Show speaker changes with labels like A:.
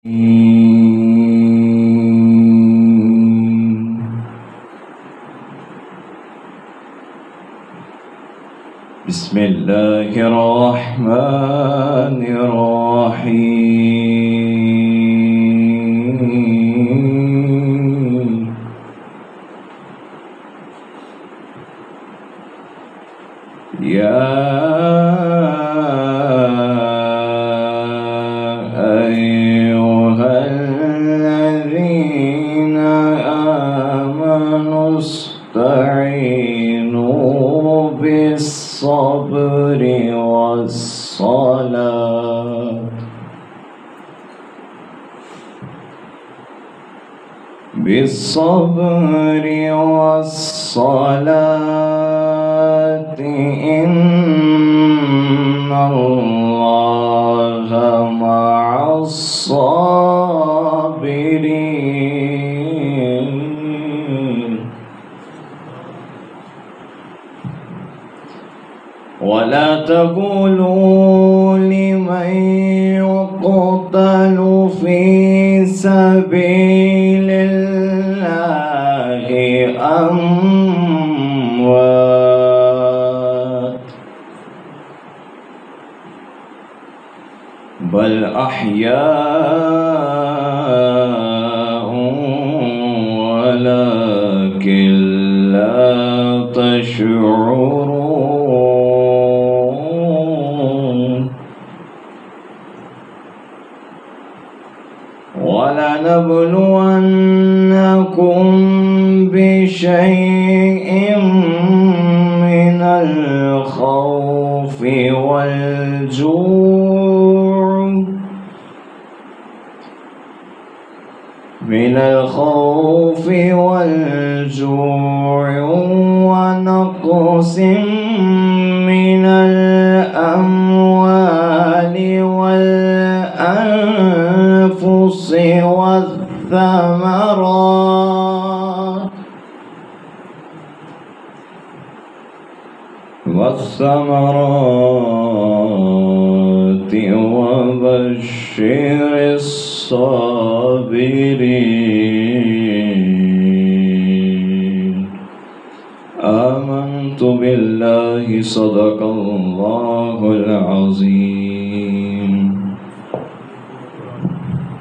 A: بسم الله الرحمن الرحيم. يا أيها الذين آمنوا استعينوا بالصبر والصلاة إن الله مع الصابرين. ولا تقولوا لمن يقتل في سبيل الله أموات، بل أحياء ولكن لا تشعرون. ولنبلونكم بشيء من الخوف والجوع ونقص من الأموال والأنفس والثمرات وبشر الصابرين. آمنت بالله، صدق الله العظيم.